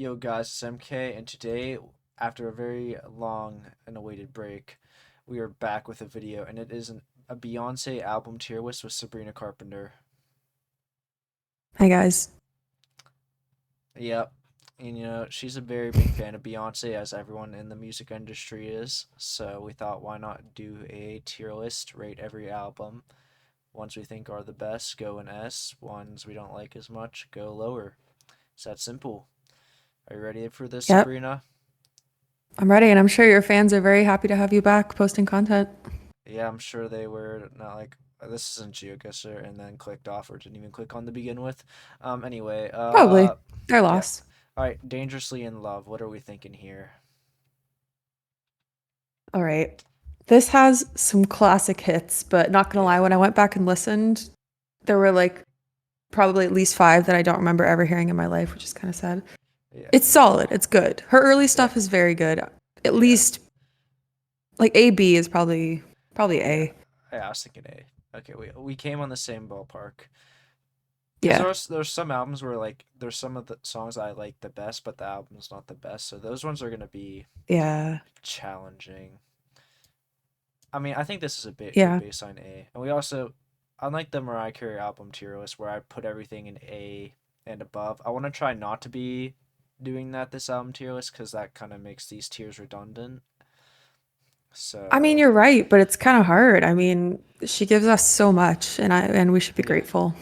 Yo guys, it's MK, and today, after a very long and awaited break, we are back with a video, and it is a Beyonce album tier list with Sabrina Carpenter. Hi guys. Yep, and she's a very big fan of Beyonce, as everyone in the music industry is. So we thought, why not do a tier list, rate every album. Ones we think are the best, go in S. Ones we don't like as much, go lower. It's that simple. Are you ready for this, Yep, Sabrina? I'm ready, and I'm sure your fans are very happy to have you back posting content. Yeah, I'm sure they were not like this isn't GeoGuessr and then clicked off or didn't even click on to begin with. Anyway, Probably. They're yeah. lost. All right, Dangerously in Love. What are we thinking here? All right. This has some classic hits, but not gonna lie, Yeah, when I went back and listened, there were like probably at least five that I don't remember ever hearing in my life, which is kind of sad. yeah, It's solid. It's good. Her early yeah, stuff is very good. At yeah, least like A B is probably yeah. A. Yeah, I was thinking A. Okay, we came on the same ballpark. Because Yeah. there's some albums where like there's some of the songs I like the best, but the album's not the best. So those ones are gonna be Yeah. challenging. I mean, I think this is a bit good Yeah. baseline A. And we also, unlike the Mariah Carey album tier list where I put everything in A and above, I want to try not to be doing that this album tier list because that kind of makes these tiers redundant. I mean, So, you're right, but it's kind of hard. I mean, she gives us so much, and we should be yeah. grateful.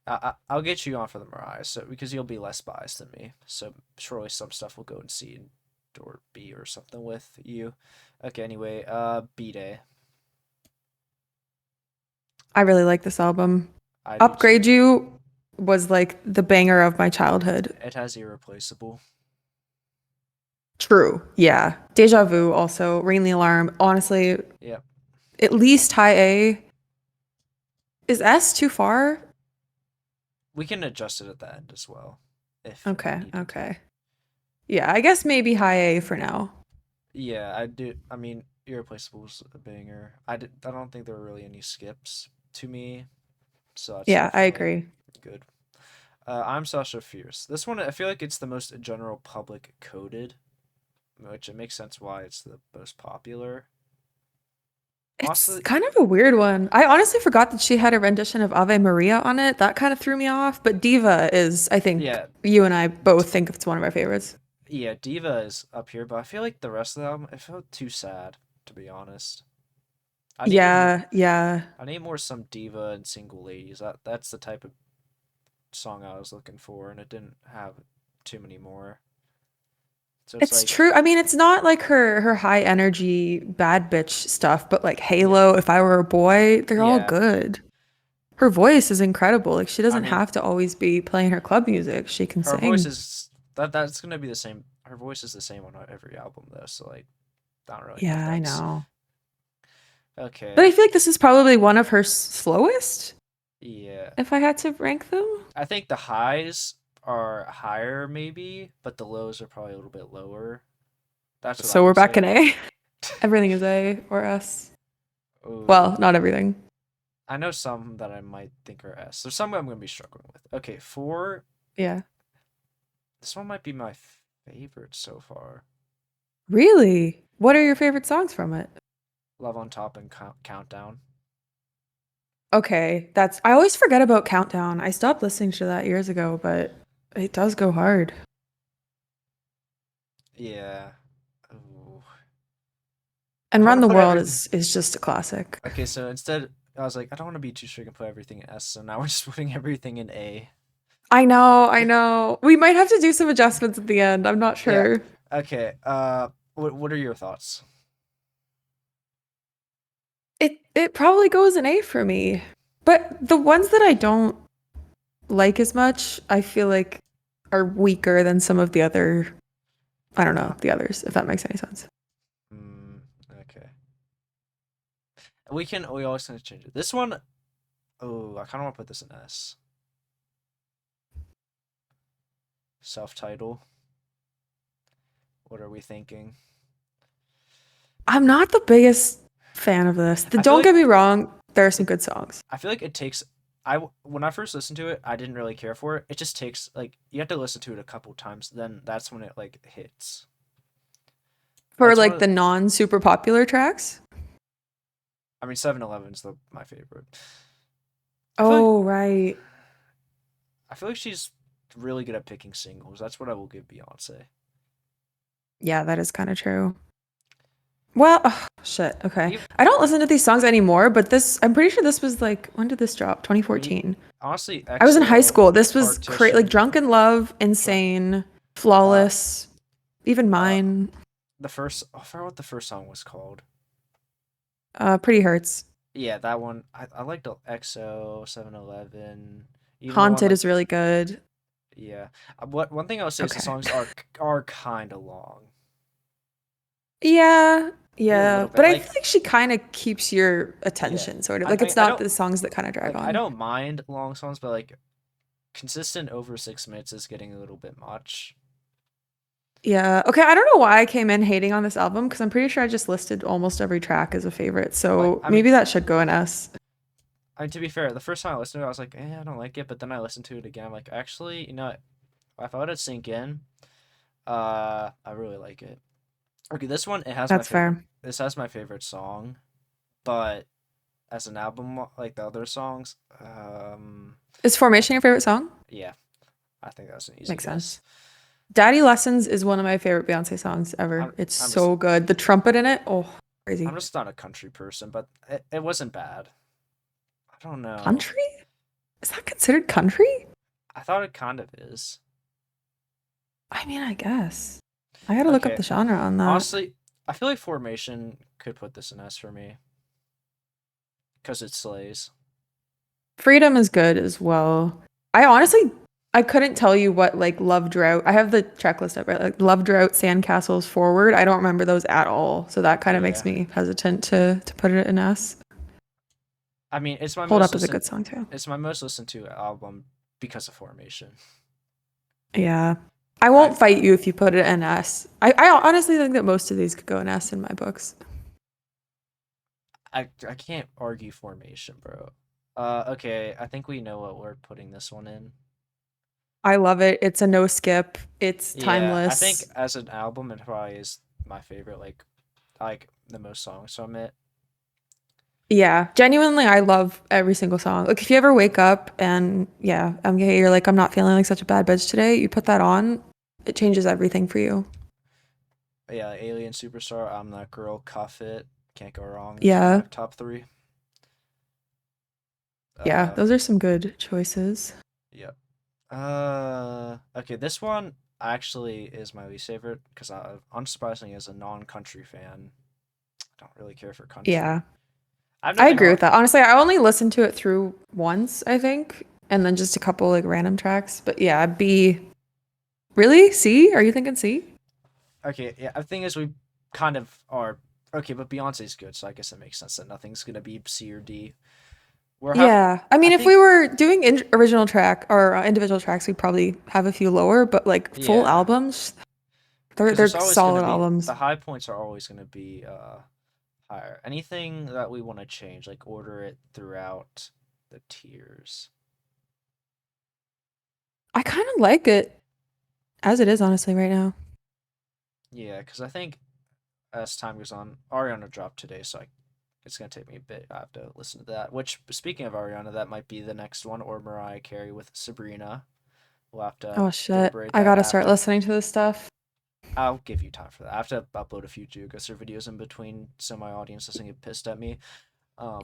I'll get you on for the Mariah, so because you'll be less biased than me. So surely some stuff will go in C or B or something with you. Okay, anyway, B Day. I really like this album. I do Upgrade too. You was like the banger of my childhood. It has Irreplaceable. True. Yeah. Deja Vu also. Ring the Alarm. Honestly, Yep. at least high A. Is S too far? We can adjust it at the end as well if we Okay. needed to. Okay. Yeah, I guess maybe high A for now. Yeah, I do. I mean, Irreplaceable's a banger. I don't think there were really any skips to me, so that's Yeah, I definitely agree. good. I'm Sasha Fierce. This one, I feel like it's the most general public coded, which it makes sense why it's the most popular. It's Honestly, kind of a weird one. I honestly forgot that she had a rendition of Ave Maria on it. That kind of threw me off. But Diva is, I think yeah, you and I both think it's one of our favorites. yeah, Diva is up here, but I feel like the rest of the album, it felt too sad, to be honest. I needed more. Yeah, yeah. I need more some diva and single ladies. That's the type of song I was looking for, and it didn't have too many more. So it's It's like, true. I mean, it's not like her high energy bad bitch stuff, but like yeah, Halo, If I Were a Boy, they're all yeah. good. Her voice is incredible. Like she I doesn't mean, have to always be playing her club music. She can her voice sing. is that's gonna be the same. Her voice is the same on every album though, so like, I don't really know if Yeah, I that's know. But okay. I feel like this is probably one of her slowest, Yeah, if I had to rank them. I think the highs are higher maybe, but the lows are probably a little bit lower. That's what I So we're would back say. in A. Everything is A or S. Oh, Well, not everything. I know some that I might think are S. There's some I'm gonna be struggling with. Okay, four. Yeah. This one might be my favorite so far. Really? What are your favorite songs from it? Love on Top and Countdown. Okay, that's I always forget about Countdown. I stopped listening to that years ago, but it does go hard. Yeah. Ooh. And I want Run to the put World everything. is just a classic. Okay, so instead, I was like, I don't want to be too strict and put everything in S. So now we're just putting everything in A. I know, I know. We might have to do some adjustments at the end. I'm not Yeah. sure. Okay. What are your thoughts? It probably goes an A for me. But the ones that I don't like as much, I feel like are weaker than some of the other, I don't know, Uh, the others, if that makes any sense. mm, okay. We always can change it. This one, oh, I kind of want to put this in S. Self-title. What are we thinking? I'm not the biggest fan of this. I feel Don't like get me wrong, there are some it. good songs. I feel like it takes when I first listened to it, I didn't really care for it. It just takes like you have to listen to it a couple times, then that's when it like hits. For It's one like of the non super popular tracks? I mean 7-Eleven's the my favorite. I feel like Oh, right. I feel like she's really good at picking singles. That's what I will give Beyonce. Yeah, that is kind of true. Well, ugh, shit. Okay. Even, I don't listen to these songs anymore, but I'm pretty sure this was like, when did this drop? I mean, 2014. honestly, I was in high EXO, school. This was great. Like Partition, Drunken Love, like Insane, uh Flawless, even uh mine. the first I forgot what the first song was called. Pretty Hurts. Yeah, that one. I liked the EXO, 7-Eleven, even the one Haunted like is really good. yeah. What one thing I would say is the Okay. songs are kind of long. Yeah, Maybe a yeah. little bit. But I feel like she kind of keeps your Yeah. attention, sort of. Like it's I not don't the songs that kind of drag like I on. don't mind long songs, but like consistent over 6 minutes is getting a little bit much. Yeah. Okay. I don't know why I came in hating on this album because I'm pretty sure I just listed almost every track as a favorite. Like So maybe that should go in S. to be fair, the first time I listened to it, I was like, I don't like it. But then I listened to it again. I'm like, actually, if I let it sink in, I really like it. Okay, this one it has my That's favorite. fair. This has my favorite song, but as an album, like the other songs, Is I Formation think your favorite song? yeah, I think that's an easy Makes guess. sense. Daddy Lessons is one of my favorite Beyonce songs ever. I'm It's I'm just so good. The trumpet in it, oh, I'm crazy. just not a country person, but it wasn't bad. I don't know. Country? Is that considered country? I thought it kind of is. I mean, I guess. I gotta look up Okay, the genre on that. honestly, I feel like Formation could put this in S for me because it slays. Freedom is good as well. I honestly, I couldn't tell you what like Love Drought. I have the checklist up, right? Like Love Drought, Sandcastles, Forward. I don't remember those at all, so that kind of makes Yeah, me hesitant to put it in S. I mean Hold Up is a good song too. it's my most listened to album because of Formation. Yeah. I I won't fight you if you put it in S. I honestly think that most of these could go in S in my books. I can't argue Formation, bro. Okay, I think we know what we're putting this one in. I love it. It's a no skip. It's Yeah, I think timeless. as an album, it probably is my favorite. Like the most songs from it. Yeah, genuinely, I love every single song. Like, if you ever wake up and yeah, you're like, I'm not feeling like such a bad bitch today, you put that on, it changes everything for you. But yeah, Alien Superstar, I'm That Girl, Cuff It, Can't Go Wrong. Those are Yeah, my top three. yeah, Uh, those are some good choices. yeah. Okay, this one actually is my least favorite because unsurprisingly, as a non-country fan, I don't really care for country. Yeah, I have I nothing agree wrong. with that. Honestly, I only listened to it through once, I think, and then just a couple like random tracks. But yeah, B. Really? C? Are you thinking C? Okay, yeah. The thing is, we kind of are okay, but Beyonce's good, so I guess it makes sense that nothing's gonna be C or D. We're have Yeah. I I mean, if we think were doing original track or individual tracks, we'd probably have a few lower, but like full yeah, albums, because there's they're always gonna solid be the albums. high points are always gonna be higher. Anything that we want to change, like order it throughout the tiers. I kind of like it as it is, honestly, right now. Yeah, because I think as time goes on, Ariana dropped today, so it's gonna take me a bit. I have to listen to that. Which, speaking of Ariana, that might be the next one, or Mariah Carey with Sabrina. We'll have to Oh shit. deliberate I that gotta start after. listening to this stuff. I'll give you time for that. I have to upload a few Geoguessr videos in between, so my audience doesn't get pissed at me.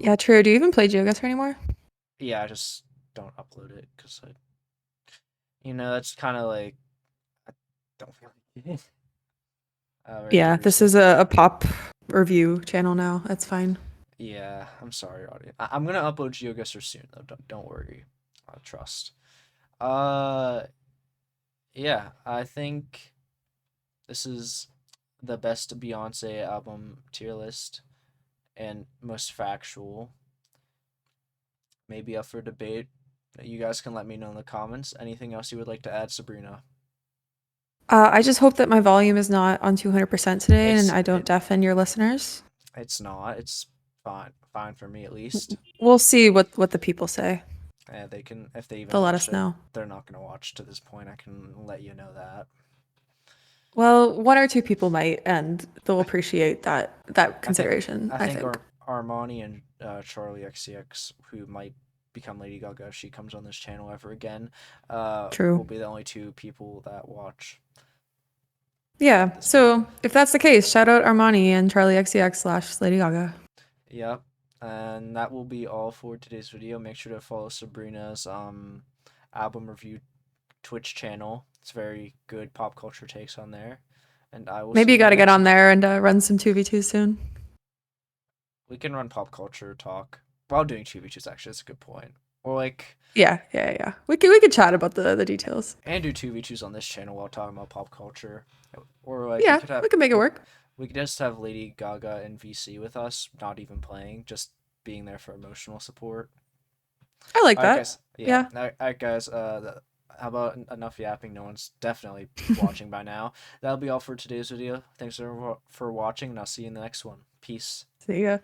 Yeah, true. Do you even play GeoGuessr anymore? Yeah, I just don't upload it because it's kind of like I don't feel like it. Very Yeah, this recent. is a pop review channel now. That's fine. Yeah, I'm sorry, audience. I'm gonna upload GeoGuessr soon, though. Don't worry. Trust. Uh, yeah, I think this is the best Beyonce album tier list and most factual. Maybe up for debate. You guys can let me know in the comments. Anything else you would like to add, Sabrina? I just hope that my volume is not on 200% today and It's I don't it deafen your listeners. it's not. It's fine for me at least. We'll see what the people say. And they can, if they even They'll let watch us it, know. they're not gonna watch to this point. I can let you know that. Well, one or two people might, and they'll appreciate that I think consideration, I I think think. Armani and Charlie XCX, who might become Lady Gaga if she comes on this channel ever again, True. will be the only two people that watch Yeah. at this point. So if that's the case, shout out Armani and Charlie XCX slash Lady Gaga. Yep. And that will be all for today's video. Make sure to follow Sabrina's album review Twitch channel. It's very good pop culture takes on there. And I will Maybe see you you in got the to get next on one. there and run some 2v2 soon. We can run pop culture talk while doing 2v2s, actually. That's a good point. Or like Yeah. We could chat about the details. and do 2v2s on this channel while talking about pop culture. Or like Yeah, we could make it work. we could just have Lady Gaga and VC with us, not even playing, just being there for emotional support. I like All right, that. guys. Yeah. Yeah. All right, guys. How about enough yapping? No one's definitely watching by now. That'll be all for today's video. Thanks everyone for watching, and I'll see you in the next one. Peace. See ya.